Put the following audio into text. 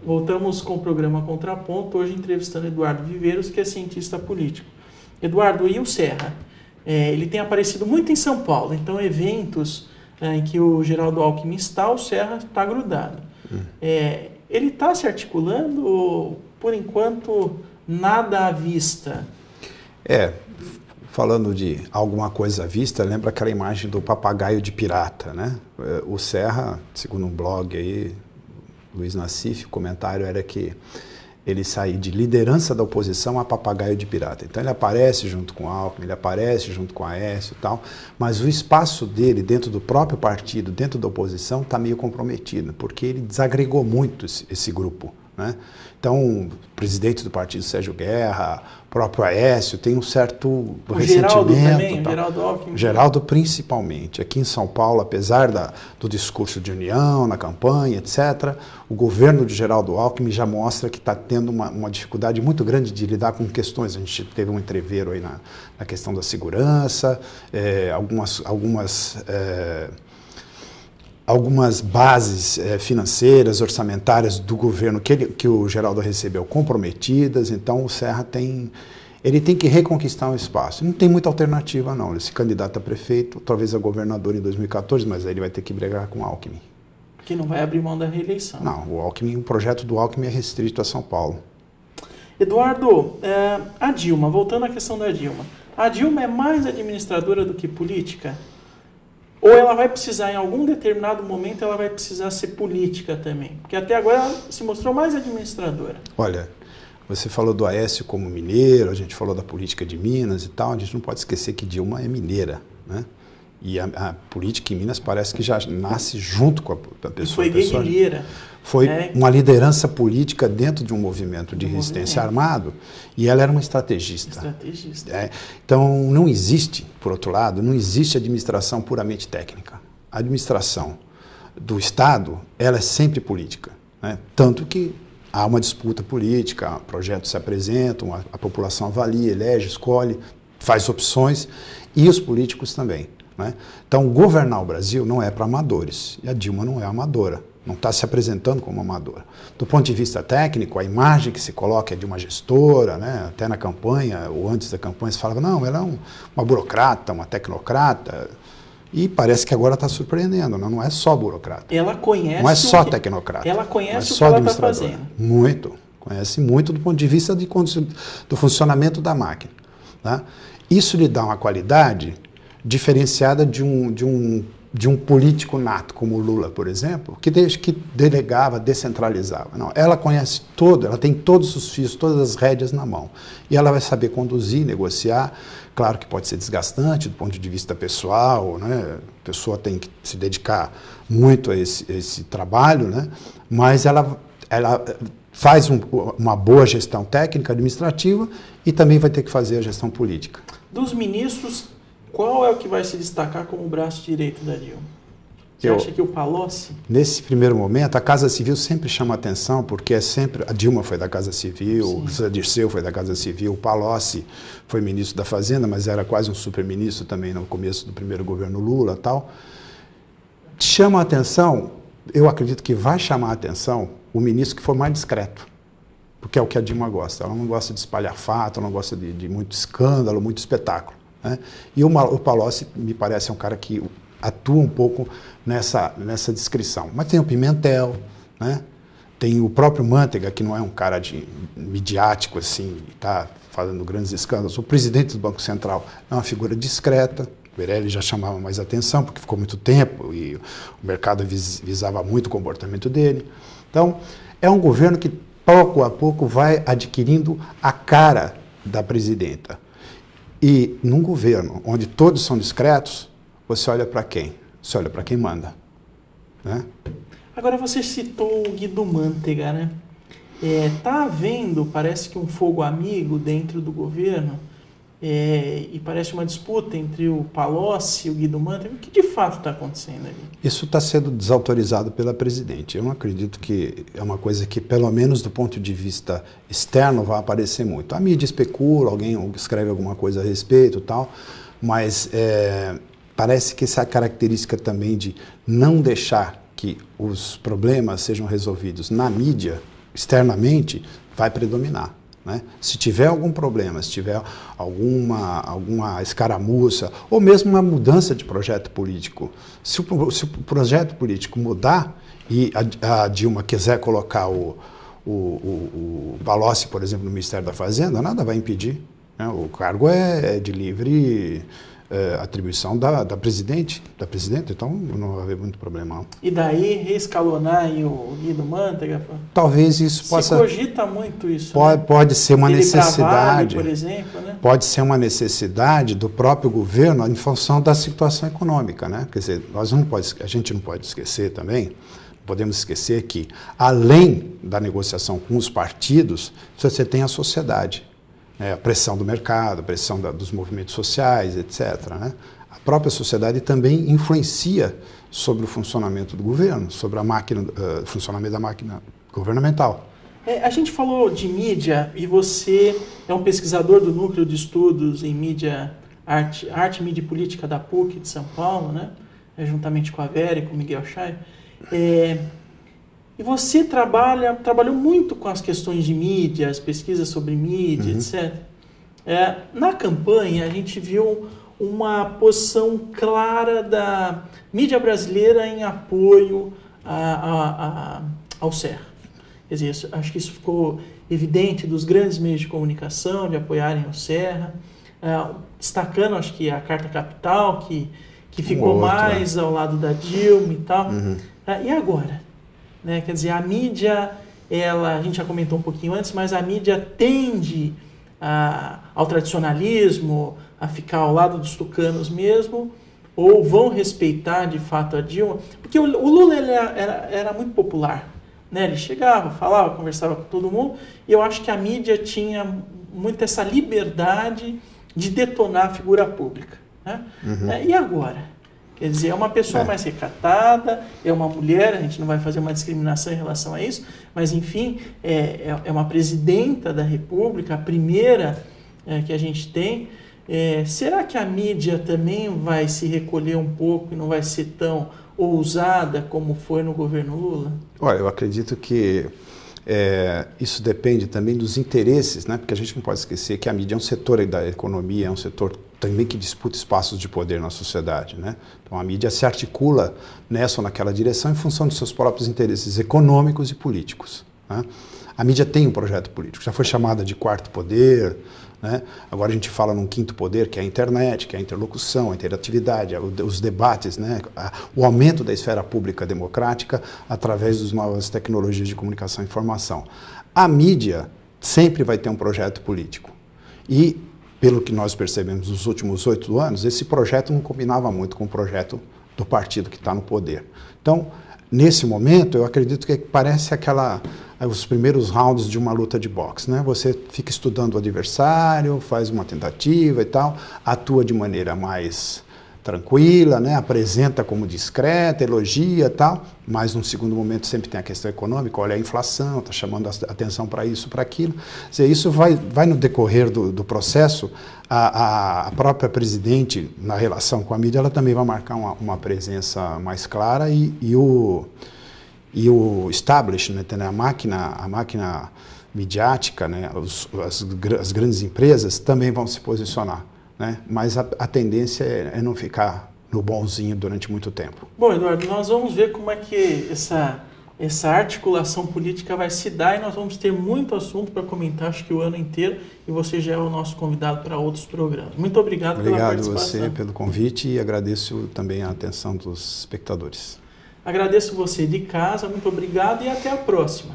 Voltamos com o programa Contraponto, hoje entrevistando Eduardo Viveiros, que é cientista político. Eduardo, e o Serra? Ele tem aparecido muito em São Paulo, então eventos em que o Geraldo Alckmin está, o Serra está grudado. Ele está se articulando ou, por enquanto, nada à vista? Falando de alguma coisa à vista, lembra aquela imagem do papagaio de pirata, né? O Serra, segundo um blog aí, Luiz Nassif, o comentário era que ele saía de liderança da oposição a papagaio de pirata. Então ele aparece junto com o Alckmin, ele aparece junto com o Aécio e tal, mas o espaço dele dentro do próprio partido, dentro da oposição, está meio comprometido, porque ele desagregou muito esse grupo, né? Então, o presidente do partido, Sérgio Guerra, o próprio Aécio, tem um certo ressentimento. Geraldo também, o Geraldo Alckmin. Geraldo principalmente. Aqui em São Paulo, apesar do discurso de união, na campanha, etc., o governo de Geraldo Alckmin já mostra que está tendo uma dificuldade muito grande de lidar com questões. A gente teve um entreveiro aí na questão da segurança, algumas bases financeiras, orçamentárias do governo que o Geraldo recebeu comprometidas. Então o Serra ele tem que reconquistar um espaço. Não tem muita alternativa não, ele se candidata a prefeito, talvez a governador em 2014, mas aí ele vai ter que brigar com o Alckmin. Que não vai abrir mão da reeleição. Não, o projeto do Alckmin é restrito a São Paulo. Eduardo, a Dilma, voltando à questão da Dilma, a Dilma é mais administradora do que política? Ou ela vai precisar, em algum determinado momento, ela vai precisar ser política também? Porque até agora ela se mostrou mais administradora. Olha, você falou do Aécio como mineiro, a gente falou da política de Minas e tal, a gente não pode esquecer que Dilma é mineira, né? E a política em Minas parece que já nasce junto com a pessoa. E foi guerrilheira. Foi uma liderança política dentro de um movimento de resistência armado, e ela era uma estrategista. Então, não existe, por outro lado, não existe administração puramente técnica. A administração do Estado, ela é sempre política, né? Tanto que há uma disputa política, projetos se apresentam, a população avalia, elege, escolhe, faz opções, e os políticos também, né? Então, governar o Brasil não é para amadores, e a Dilma não é amadora. Não está se apresentando como amadora. Do ponto de vista técnico, a imagem que se coloca é de uma gestora, né? Até na campanha, ou antes da campanha, se falava, não, ela é uma burocrata, uma tecnocrata, e parece que agora está surpreendendo, não é só burocrata. Ela conhece. Não é só tecnocrata. Ela conhece o que ela está fazendo. Muito. Conhece muito do ponto de vista do funcionamento da máquina, tá? Isso lhe dá uma qualidade diferenciada de um político nato, como o Lula, por exemplo, que delegava, descentralizava. Não, ela conhece ela tem todos os fios, todas as rédeas na mão. E ela vai saber conduzir, negociar. Claro que pode ser desgastante do ponto de vista pessoal, né? A pessoa tem que se dedicar muito a esse trabalho, né? Mas ela faz uma boa gestão técnica, administrativa, e também vai ter que fazer a gestão política. Dos ministros, qual é o que vai se destacar como o braço direito da Dilma? Você acha que o Palocci? Nesse primeiro momento, a Casa Civil sempre chama atenção, porque a Dilma foi da Casa Civil, o Dirceu foi da Casa Civil, o Palocci foi ministro da Fazenda, mas era quase um super-ministro também no começo do primeiro governo Lula e tal. Chama a atenção, eu acredito que vai chamar a atenção o ministro que for mais discreto, porque é o que a Dilma gosta. Ela não gosta de espalhar fato, ela não gosta de muito escândalo, muito espetáculo, né? E o Palocci me parece um cara que atua um pouco nessa descrição. Mas tem o Pimentel, né? Tem o próprio Manteiga, que não é um cara midiático, assim, está fazendo grandes escândalos. O presidente do Banco Central é uma figura discreta. O Meirelles já chamava mais atenção, porque ficou muito tempo e o mercado visava muito o comportamento dele. Então, é um governo que, pouco a pouco, vai adquirindo a cara da presidenta. E num governo onde todos são discretos, você olha para quem? Você olha para quem manda, né? Agora você citou o Guido Mantega, né? Tá havendo, parece que um fogo amigo dentro do governo, e parece uma disputa entre o Palocci e o Guido Mantega. O que de fato está acontecendo ali? Isso está sendo desautorizado pela presidente. Eu não acredito que é uma coisa que, pelo menos do ponto de vista externo, vai aparecer muito. A mídia especula, alguém escreve alguma coisa a respeito e tal, mas parece que essa característica também de não deixar que os problemas sejam resolvidos na mídia, externamente, vai predominar. Né? Se tiver algum problema, se tiver alguma escaramuça, ou mesmo uma mudança de projeto político, se o projeto político mudar e a Dilma quiser colocar o Palocci, por exemplo, no Ministério da Fazenda, nada vai impedir. Né? O cargo é de livre atribuição da presidenta, então não vai haver muito problema. E daí reescalonar aí o Guido Mantega? Talvez isso possa... Se cogita muito isso. Pode ser uma necessidade. Por exemplo, né? Pode ser uma necessidade do próprio governo em função da situação econômica. Né? Quer dizer, a gente não pode esquecer também, podemos esquecer que, além da negociação com os partidos, você tem a sociedade. A pressão do mercado, a pressão dos movimentos sociais, etc. Né? A própria sociedade também influencia sobre o funcionamento do governo, sobre a máquina, funcionamento da máquina governamental. A gente falou de mídia e você é um pesquisador do Núcleo de Estudos em Mídia, Arte, Mídia e Política da PUC de São Paulo, né? Juntamente com a Vera e com o Miguel Chay. E você trabalhou muito com as questões de mídia, as pesquisas sobre mídia, etc. Na campanha, a gente viu uma posição clara da mídia brasileira em apoio ao Serra. Quer dizer, acho que isso ficou evidente dos grandes meios de comunicação, de apoiarem o Serra, destacando, acho que, a Carta Capital, que ficou mais ao lado da Dilma e tal. E agora? Né? Quer dizer, a mídia, a gente já comentou um pouquinho antes, mas a mídia tende ao tradicionalismo, a ficar ao lado dos tucanos mesmo, ou vão respeitar de fato a Dilma, porque o Lula ele era muito popular, né? Ele chegava, falava, conversava com todo mundo, e eu acho que a mídia tinha muito essa liberdade de detonar a figura pública. Né? E agora? Quer dizer, é uma pessoa mais recatada, é uma mulher, a gente não vai fazer uma discriminação em relação a isso, mas, enfim, é uma presidenta da República, a primeira que a gente tem. Será que a mídia também vai se recolher um pouco e não vai ser tão ousada como foi no governo Lula? Olha, eu acredito que isso depende também dos interesses, né? Porque a gente não pode esquecer que a mídia é um setor da economia, é um setor também que disputa espaços de poder na sociedade, né? Então a mídia se articula nessa ou naquela direção em função dos seus próprios interesses econômicos e políticos. Né? A mídia tem um projeto político, já foi chamada de quarto poder, né? Agora a gente fala num quinto poder, que é a internet, que é a interlocução, a interatividade, os debates, né? O aumento da esfera pública democrática através das novas tecnologias de comunicação e informação. A mídia sempre vai ter um projeto político. E, pelo que nós percebemos nos últimos 8 anos, esse projeto não combinava muito com o projeto do partido que está no poder. Então, nesse momento, eu acredito que parece os primeiros rounds de uma luta de boxe, né? Você fica estudando o adversário, faz uma tentativa e tal, atua de maneira mais tranquila, né? Apresenta como discreta, elogia e tal, mas num segundo momento sempre tem a questão econômica, olha a inflação, está chamando a atenção para isso, para aquilo. Quer dizer, isso vai no decorrer do processo, a própria presidente, na relação com a mídia, ela também vai marcar uma presença mais clara e o establishment, né? a máquina midiática, né? as grandes empresas também vão se posicionar. Né? Mas a tendência é não ficar no bonzinho durante muito tempo. Bom, Eduardo, nós vamos ver como é que essa articulação política vai se dar e nós vamos ter muito assunto para comentar, acho que o ano inteiro, e você já é o nosso convidado para outros programas. Muito obrigado pela participação. Obrigado você pelo convite e agradeço também a atenção dos espectadores. Agradeço você de casa, muito obrigado e até a próxima.